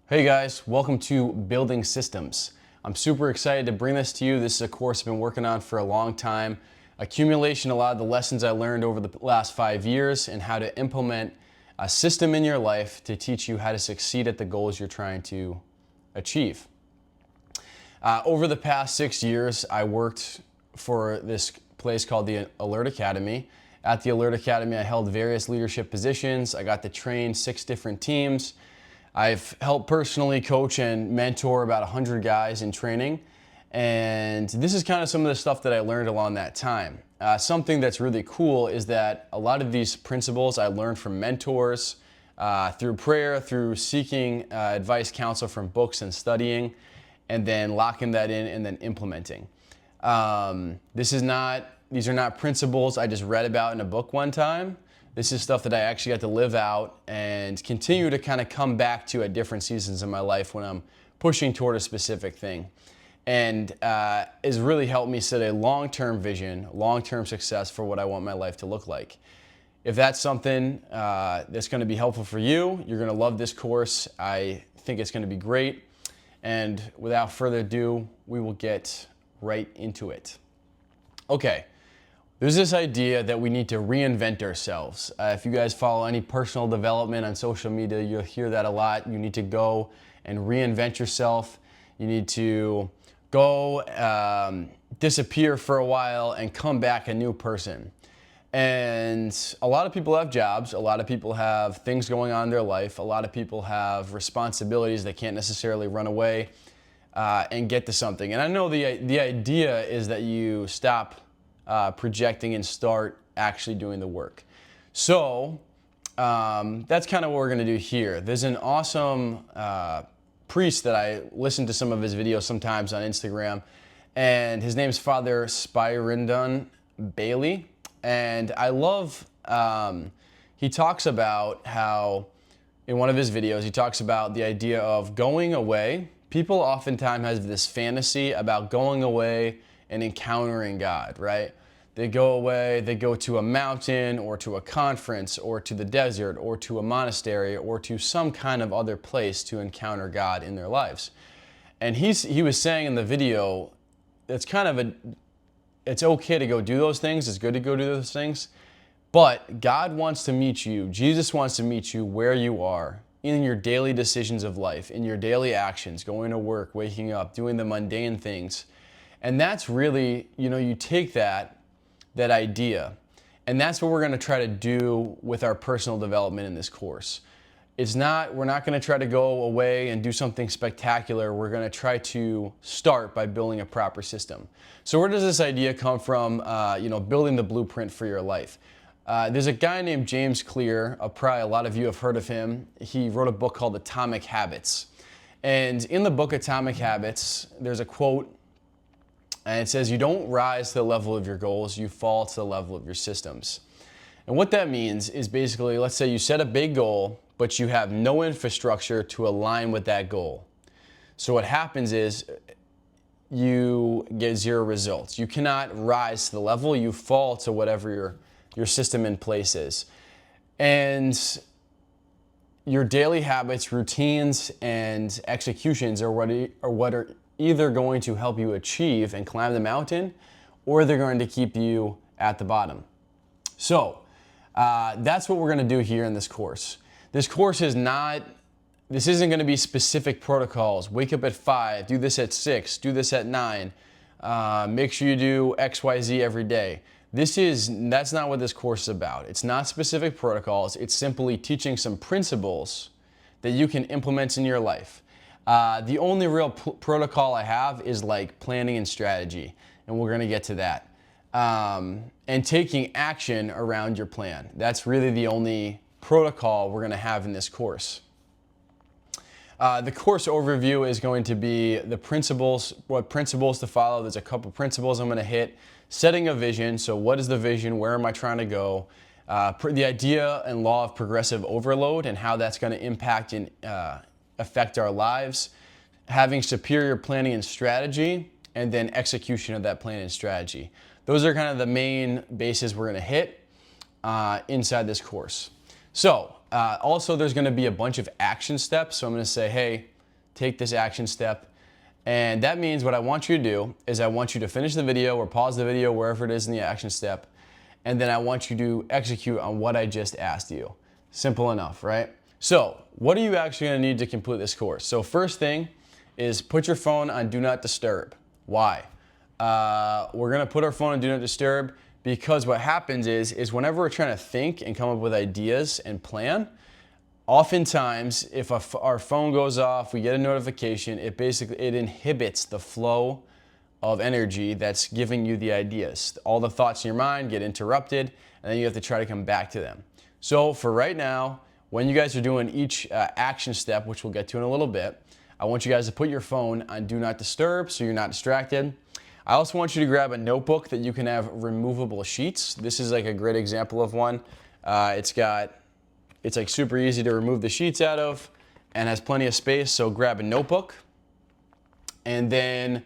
Hey guys, welcome to Building Systems. I'm super excited to bring this to you. This is a course I've been working on for a long time. Accumulation, a lot of the lessons I learned over the last 5 years and how to implement a system in your life to teach you how to succeed at the goals you're trying to achieve. Over the past 6 years, I worked for this place called the Alert Academy. At the Alert Academy, I held various leadership positions. I got to train 6 different teams. I've helped personally coach and mentor about 100 guys in training, and this is kind of some of the stuff that I learned along that time. Something that's really cool is that a lot of these principles I learned from mentors, through prayer, through seeking advice, counsel from books and studying, and then locking that in and then implementing. These are not principles I just read about in a book one time. This is stuff that I actually got to live out and continue to kind of come back to at different seasons in my life when I'm pushing toward a specific thing. And has really helped me set a long-term vision, long-term success for what I want my life to look like. If that's something that's going to be helpful for you, you're going to love this course. I think it's going to be great. And without further ado, we will get right into it. Okay. There's this idea that we need to reinvent ourselves. If you guys follow any personal development on social media, you'll hear that a lot. You need to go and reinvent yourself. You need to go disappear for a while and come back a new person. And a lot of people have jobs. A lot of people have things going on in their life. A lot of people have responsibilities. They can't necessarily run away and get to something. And I know the idea is that you stop projecting and start actually doing the work. So that's kind of what we're going to do here. There's an awesome priest that I listen to some of his videos sometimes on Instagram, and his name's Father Spyridon Bailey. And I love, he talks about how, in one of his videos, he talks about the idea of going away. People oftentimes have this fantasy about going away and encountering God, right? They go away, they go to a mountain or to a conference or to the desert or to a monastery or to some kind of other place to encounter God in their lives. And he was saying in the video, it's okay to go do those things, it's good to go do those things, but God wants to meet you, Jesus wants to meet you where you are, in your daily decisions of life, in your daily actions, going to work, waking up, doing the mundane things. And that's really, you take that idea, and that's what we're going to try to do with our personal development in this course. We're not going to try to go away and do something spectacular. We're going to try to start by building a proper system. So where does this idea come from, building the blueprint for your life? There's a guy named James Clear, probably a lot of you have heard of him. He wrote a book called Atomic Habits. And in the book Atomic Habits, there's a quote, and it says, you don't rise to the level of your goals, you fall to the level of your systems. And what that means is basically, let's say you set a big goal, but you have no infrastructure to align with that goal. So what happens is you get 0 results. You cannot rise to the level, you fall to whatever your system in place is. And your daily habits, routines, and executions are what are either going to help you achieve and climb the mountain, or they're going to keep you at the bottom. So that's what we're going to do here in this course. This course isn't going to be specific protocols. Wake up at 5, do this at 6, do this at 9, make sure you do X, Y, Z every day. That's not what this course is about. It's not specific protocols. It's simply teaching some principles that you can implement in your life. The only real protocol I have is like planning and strategy, and we're going to get to that. And taking action around your plan. That's really the only protocol we're going to have in this course. The course overview is going to be the principles, what principles to follow. There's a couple principles I'm going to hit. Setting a vision, so what is the vision, where am I trying to go? The idea and law of progressive overload and how that's going to impact and affect our lives. Having superior planning and strategy, and then execution of that plan and strategy. Those are kind of the main bases we're going to hit inside this course. So also there's going to be a bunch of action steps. So I'm going to say, hey, take this action step. And that means what I want you to do is I want you to finish the video or pause the video wherever it is in the action step. And then I want you to execute on what I just asked you. Simple enough, right? So what are you actually gonna need to complete this course? So first thing is put your phone on Do Not Disturb. Why? We're gonna put our phone on Do Not Disturb because what happens is whenever we're trying to think and come up with ideas and plan, oftentimes if our phone goes off, we get a notification, it inhibits the flow of energy that's giving you the ideas. All the thoughts in your mind get interrupted, and then you have to try to come back to them. So for right now, when you guys are doing each action step, which we'll get to in a little bit, I want you guys to put your phone on Do Not Disturb so you're not distracted. I also want you to grab a notebook that you can have removable sheets. This is like a great example of one. It's like super easy to remove the sheets out of and has plenty of space, so grab a notebook. And then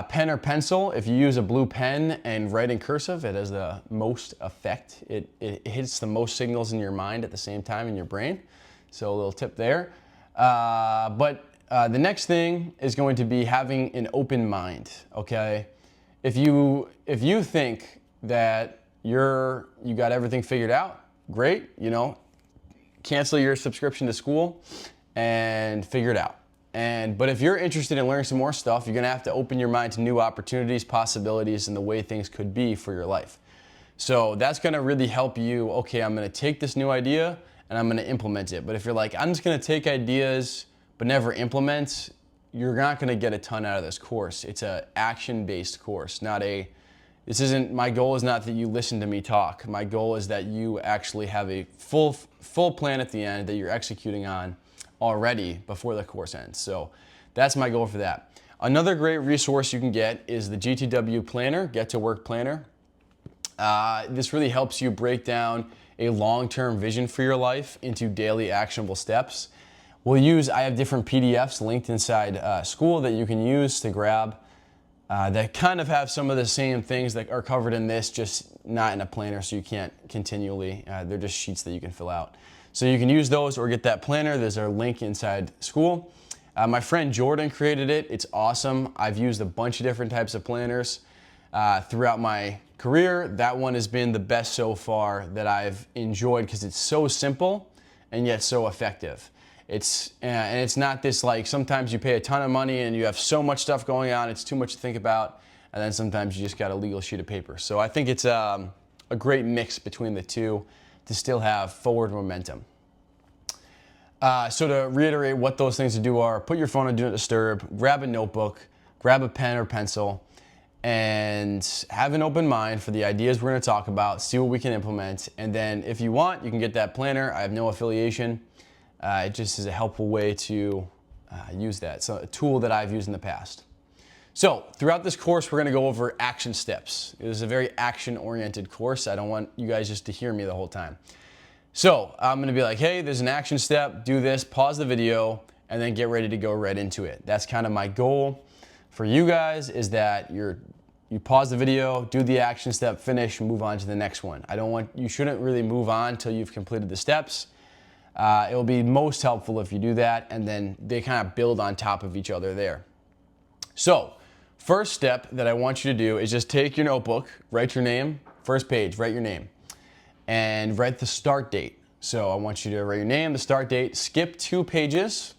pen or pencil. If you use a blue pen and write in cursive, it has the most effect. It hits the most signals in your mind at the same time in your brain. So a little tip there. The next thing is going to be having an open mind, okay? If you think that you got everything figured out, great, cancel your subscription to school and figure it out. But if you're interested in learning some more stuff, you're gonna have to open your mind to new opportunities, possibilities, and the way things could be for your life. So that's gonna really help you, okay, I'm gonna take this new idea and I'm gonna implement it. But if you're like, I'm just gonna take ideas but never implement, you're not gonna get a ton out of this course. It's an action-based course, my goal is not that you listen to me talk. My goal is that you actually have a full plan at the end that you're executing on already before the course ends. So that's my goal for that. Another great resource you can get is the GTW Planner, Get to Work Planner. This really helps you break down a long-term vision for your life into daily actionable steps. I have different PDFs linked inside school that you can use to grab that kind of have some of the same things that are covered in this, just not in a planner, so you can't continually, they're just sheets that you can fill out. So you can use those or get that planner. There's a link inside school. My friend Jordan created it. It's awesome. I've used a bunch of different types of planners throughout my career. That one has been the best so far that I've enjoyed because it's so simple and yet so effective. And it's not this like, sometimes you pay a ton of money and you have so much stuff going on, it's too much to think about, and then sometimes you just got a legal sheet of paper. So I think it's a great mix between the two to still have forward momentum. So to reiterate what those things to do are, put your phone on Do Not Disturb, grab a notebook, grab a pen or pencil, and have an open mind for the ideas we're gonna talk about, see what we can implement, and then if you want, you can get that planner. I have no affiliation. It just is a helpful way to use that. So a tool that I've used in the past. So throughout this course, we're gonna go over action steps. It is a very action-oriented course. I don't want you guys just to hear me the whole time. So I'm gonna be like, hey, there's an action step, do this, pause the video, and then get ready to go right into it. That's kind of my goal for you guys, is that you pause the video, do the action step, finish, move on to the next one. You shouldn't really move on until you've completed the steps. It will be most helpful if you do that, and then they kind of build on top of each other there. So, first step that I want you to do is just take your notebook, write your name, first page, write your name, and write the start date. So I want you to write your name, the start date, skip 2 pages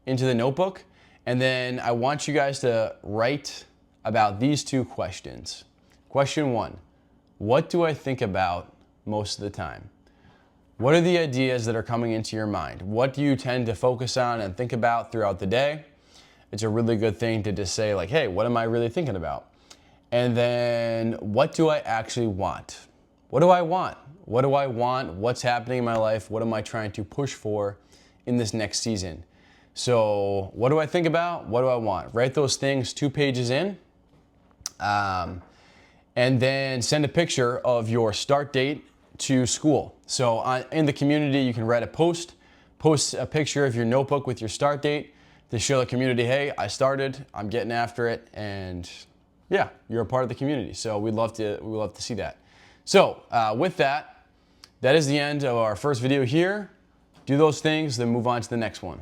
into the notebook, and then I want you guys to write about these 2 questions. Question 1, what do I think about most of the time? What are the ideas that are coming into your mind? What do you tend to focus on and think about throughout the day? It's a really good thing to just say like, hey, what am I really thinking about? And then what do I actually want? What do I want? What do I want? What's happening in my life? What am I trying to push for in this next season? So what do I think about? What do I want? Write those things 2 pages in. And then send a picture of your start date to school. So in the community, you can write a post a picture of your notebook with your start date to show the community, hey, I started, I'm getting after it, and yeah, you're a part of the community. So we'd love to see that. So with that is the end of our first video here. Do those things, then move on to the next one.